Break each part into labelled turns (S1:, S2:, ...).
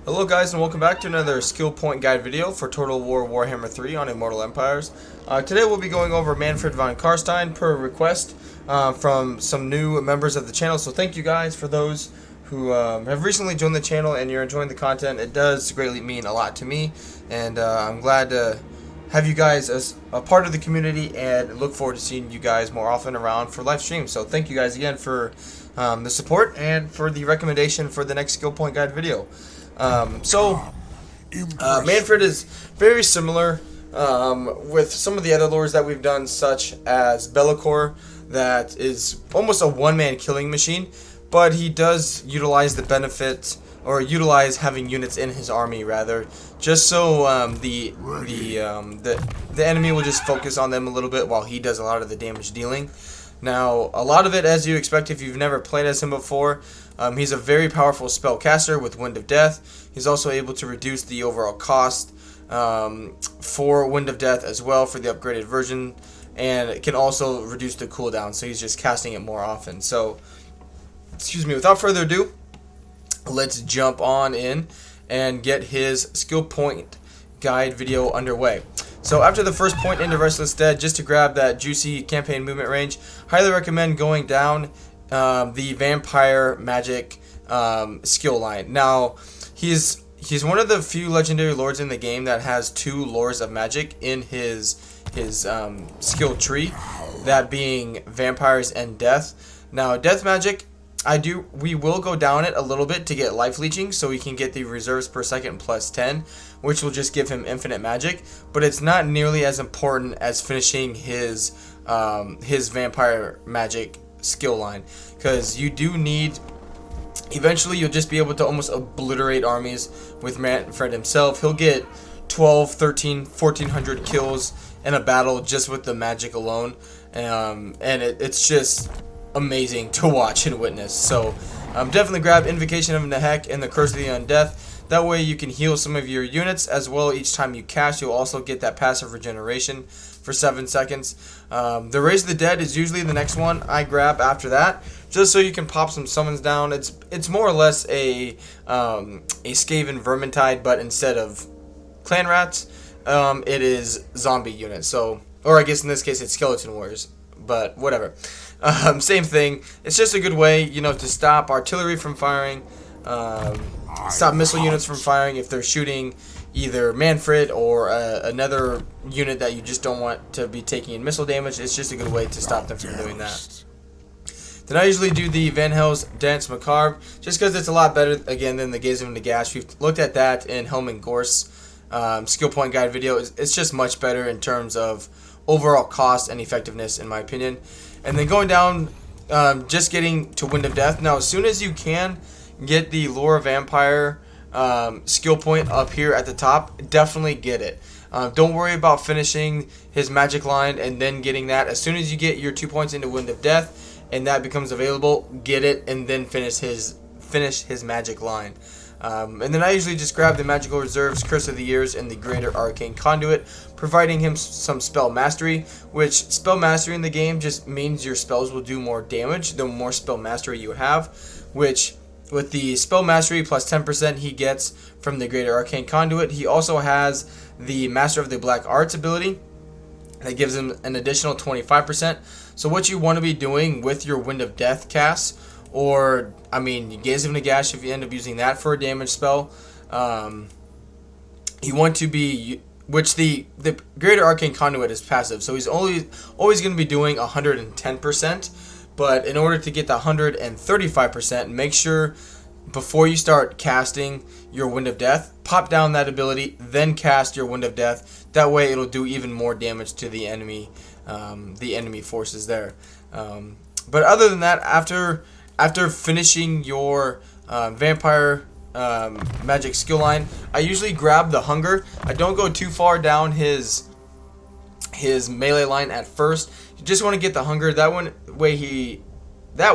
S1: Hello guys, and welcome back to another skill point guide video for Total War Warhammer 3 on Immortal Empires. Today we'll be going over Mannfred von Carstein per request from some new members of the channel. So thank you guys for those who have recently joined the channel and you're enjoying the content. It does greatly mean a lot to me, and I'm glad to have you guys as a part of the community and look forward to seeing you guys more often around for live streams. So thank you guys again for the support and for the recommendation for the next skill point guide video. Mannfred is very similar with some of the other lores that we've done, such as Bellicor, that is almost a one-man killing machine, but he does utilize the benefit, or utilize having units in his army rather, just so the enemy will just focus on them a little bit while he does a lot of the damage dealing. Now, a lot of it, as you expect if you've never played as him before, he's a very powerful spellcaster with Wind of Death. He's also able to reduce the overall cost for Wind of Death as well for the upgraded version, and it can also reduce the cooldown, so he's just casting it more often. So, excuse me, without further ado, let's jump on in and get his skill point guide video underway. So after the first point into Restless Dead, just to grab that juicy campaign movement range, highly recommend going down the Vampire Magic skill line. Now, he's one of the few legendary lords in the game that has two lores of magic in his skill tree, that being vampires and death. Now, death magic, we will go down it a little bit to get life leeching, so we can get the reserves per second plus 10, which will just give him infinite magic, but it's not nearly as important as finishing his vampire magic skill line, because you do need, eventually you'll just be able to almost obliterate armies with Mannfred himself. He'll get 12, 13, 1400 kills in a battle just with the magic alone, and it's just amazing to watch and witness. So definitely grab Invocation of Nehek and the Curse of the Undeath. That way you can heal some of your units as well. Each time you cast, you'll also get that passive regeneration for 7 seconds. The Raise the Dead is usually the next one I grab after that, just so you can pop some summons down. It's more or less a Skaven Vermintide, but instead of clan rats, it is zombie units. So, or I guess in this case it's skeleton warriors, but whatever. Same thing. It's just a good way, to stop artillery from firing, stop missile units from firing if they're shooting either Mannfred or another unit that you just don't want to be taking in missile damage. It's just a good way to stop them from doing that. Then I usually do the Van Hel's Dance Macabre, just because it's a lot better, again, than the Gaze of Nagash. We've looked at that in Helm and Gorse skill point guide video. It's just much better in terms of overall cost and effectiveness, in my opinion. And then going down, just getting to Wind of Death. Now, as soon as you can get the Lore Vampire skill point up here at the top, definitely get it. Don't worry about finishing his magic line and then getting that. As soon as you get your 2 points into Wind of Death and that becomes available, get it and then finish his magic line. And then I usually just grab the Magical Reserves, Curse of the Years, and the Greater Arcane Conduit, providing him some Spell Mastery, which Spell Mastery in the game just means your spells will do more damage the more Spell Mastery you have, which with the Spell Mastery plus 10% he gets from the Greater Arcane Conduit, he also has the Master of the Black Arts ability that gives him an additional 25%. So what you want to be doing with your Wind of Death casts, or, Gaze of Nagash if you end up using that for a damage spell, you want to be, which the Greater Arcane Conduit is passive, so he's always going to be doing 110%, but in order to get the 135%, make sure before you start casting your Wind of Death, pop down that ability, then cast your Wind of Death. That way it'll do even more damage to the enemy forces there. But other than that, after finishing your Vampire Magic skill line, I usually grab the Hunger. I don't go too far down his melee line at first. You just want to get the Hunger. That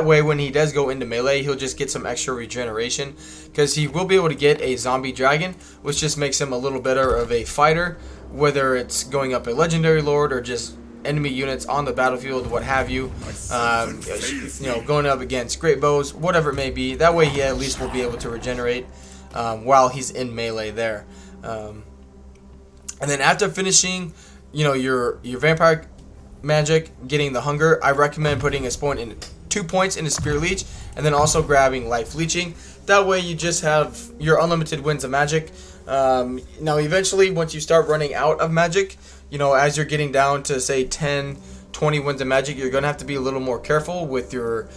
S1: way when he does go into melee, he'll just get some extra regeneration, because he will be able to get a zombie dragon, which just makes him a little better of a fighter, whether it's going up a legendary lord or just enemy units on the battlefield, what have you, going up against great bows, whatever it may be. That way he at least will be able to regenerate. while he's in melee there. And then after finishing, your vampire magic, getting the hunger, I recommend putting a point in 2 points into Spirit Leech, and then also grabbing life leeching. That way you just have your unlimited winds of magic. Now eventually, once you start running out of magic, as you're getting down to say 10, 20 winds of magic, you're gonna have to be a little more careful with your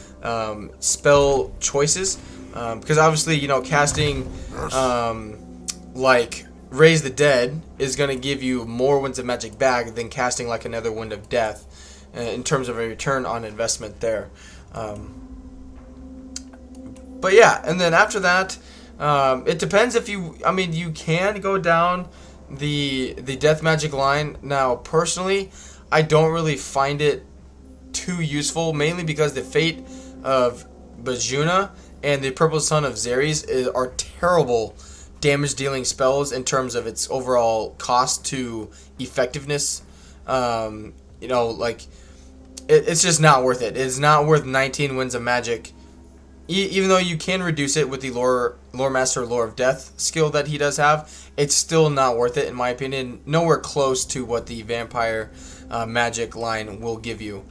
S1: spell choices, because obviously casting like Raise the Dead is going to give you more winds of magic back than casting like another Wind of Death in terms of a return on investment there. But yeah, and then after that, it depends if you can go down the death magic line. Now personally, I don't really find it too useful, mainly because the Fate of Bajuna and the Purple Sun of Xeres are terrible damage dealing spells in terms of its overall cost to effectiveness. It's just not worth it. It's not worth 19 winds of magic, even though you can reduce it with the lore master lore of death skill that he does have. It's still not worth it in my opinion. Nowhere close to what the vampire magic line will give you.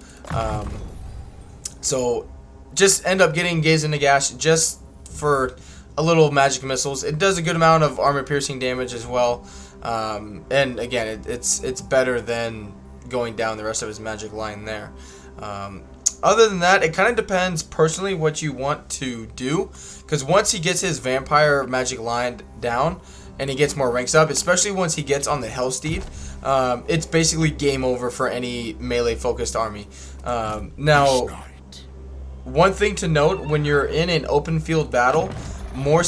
S1: So just end up getting Gaze into Gash just for a little magic missiles. It does a good amount of armor piercing damage as well, and again, it's better than going down the rest of his magic line there. Other than that, it kind of depends personally what you want to do, because once he gets his vampire magic line down and he gets more ranks up, especially once he gets on the Hellsteed, it's basically game over for any melee focused army. Now, one thing to note, when you're in an open field battle, more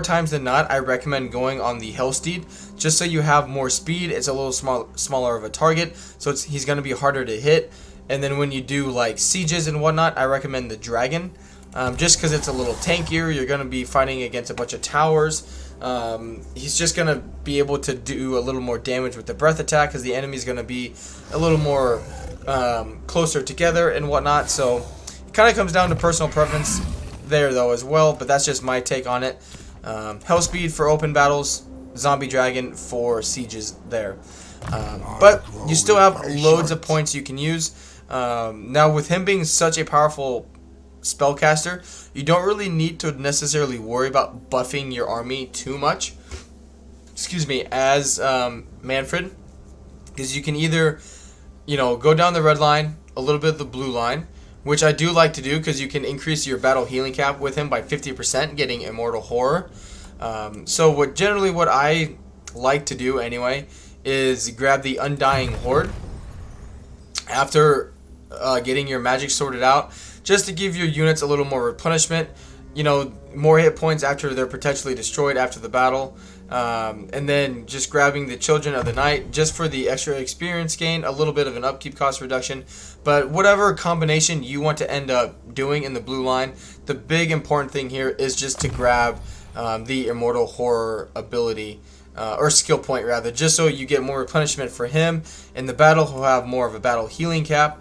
S1: times than not, I recommend going on the Hellsteed, just so you have more speed. It's a little smaller of a target, so he's going to be harder to hit. And then when you do like sieges and whatnot, I recommend the Dragon, just because it's a little tankier. You're going to be fighting against a bunch of towers. He's just going to be able to do a little more damage with the breath attack, because the enemy's going to be a little more closer together and whatnot. So it kind of comes down to personal preference there though as well, but that's just my take on it. Hellspeed for open battles, Zombie Dragon for sieges there. But you still have loads of points you can use. Now with him being such a powerful spellcaster, you don't really need to necessarily worry about buffing your army too much. As Mannfred, because you can either go down the red line, a little bit of the blue line, which I do like to do because you can increase your battle healing cap with him by 50%, getting Immortal Horror. So what I like to do anyway is grab the Undying Horde after getting your magic sorted out, just to give your units a little more replenishment, more hit points after they're potentially destroyed after the battle. And then just grabbing the Children of the Night just for the extra experience gain, a little bit of an upkeep cost reduction. But whatever combination you want to end up doing in the blue line, the big important thing here is just to grab the Immortal Horror ability, or skill point rather, just so you get more replenishment for him in the battle. He'll have more of a battle healing cap.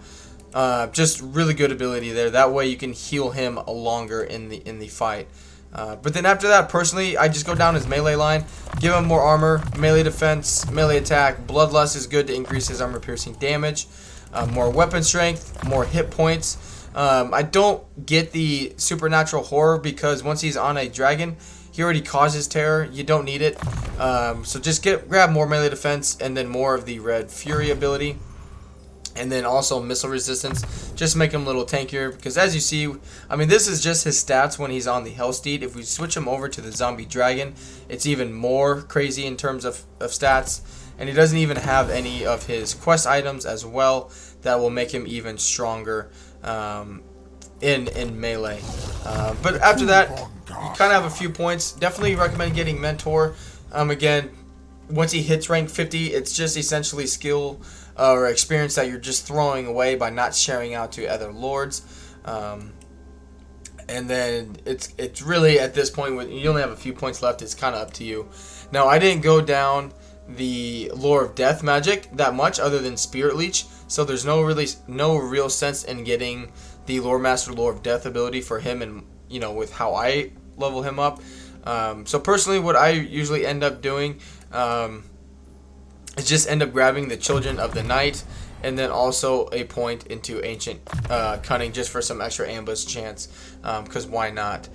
S1: Just really good ability there. That way you can heal him longer in the fight. But then after that, personally, I just go down his melee line, give him more armor, melee defense, melee attack. Bloodlust is good to increase his armor piercing damage. More weapon strength, more hit points. I don't get the supernatural horror because once he's on a dragon, he already causes terror. You don't need it. So just grab more melee defense and then more of the Red Fury ability. And then also missile resistance, just make him a little tankier, because as you see, this is just his stats when he's on the Hellsteed. If we switch him over to the Zombie Dragon, it's even more crazy in terms of stats, and he doesn't even have any of his quest items as well that will make him even stronger in melee. But after that, you kind of have a few points. Definitely recommend getting Mentor. Again, once he hits rank 50, it's just essentially skill or experience that you're just throwing away by not sharing out to other lords. And then it's really at this point, when you only have a few points left, it's kind of up to you. Now, I didn't go down the Lore of Death magic that much other than Spirit Leech, so there's no real sense in getting the Lore Master Lore of Death ability for him, and with how I level him up. So personally, what I usually end up doing is just end up grabbing the Children of the Night, and then also a point into Ancient Cunning just for some extra ambush chance, because why not?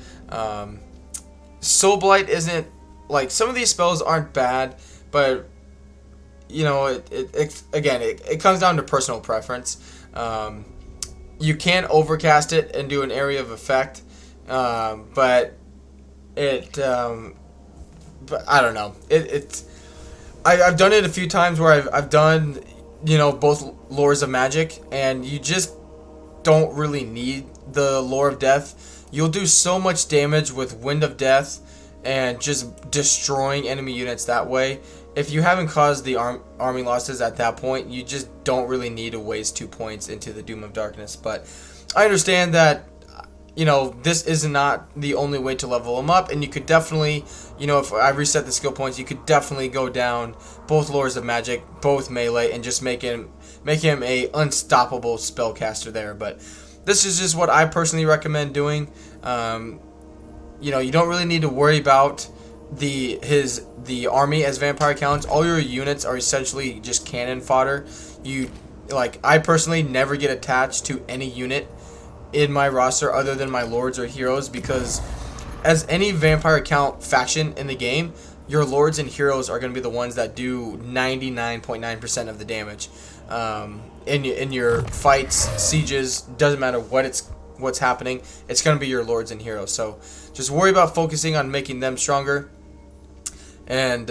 S1: Soul Blight isn't, like, some of these spells aren't bad, but you know, it comes down to personal preference. You can overcast it and do an area of effect, but I don't know. I've done it a few times where I've done, you know, both Lores of Magic, and you just don't really need the Lore of Death. You'll do so much damage with Wind of Death and just destroying enemy units that way. If you haven't caused the army losses at that point, you just don't really need to waste 2 points into the Doom of Darkness. But I understand that, you know, this is not the only way to level him up, and you could definitely, you know, if I reset the skill points, you could definitely go down both Lores of Magic, both melee, and just make him a unstoppable spellcaster there. But this is just what I personally recommend doing. You know, you don't really need to worry about the army as vampire counts. All your units are essentially just cannon fodder. I personally never get attached to any unit in my roster other than my lords or heroes, because as any vampire count faction in the game, your lords and heroes are going to be the ones that do 99.9% of the damage. In your fights, sieges, doesn't matter what's happening, it's going to be your lords and heroes. So just worry about focusing on making them stronger, and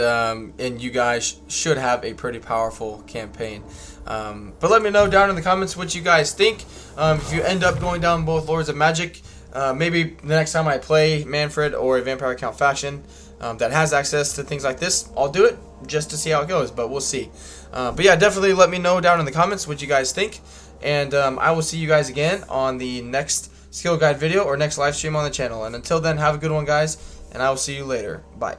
S1: you guys should have a pretty powerful campaign. But let me know down in the comments what you guys think. If you end up going down both Lords of Magic, maybe the next time I play Mannfred or a vampire count faction that has access to things like this, I'll do it just to see how it goes, but we'll see. But yeah, definitely let me know down in the comments what you guys think, and I will see you guys again on the next skill guide video or next live stream on the channel. And until then, have a good one, guys, and I will see you later. Bye.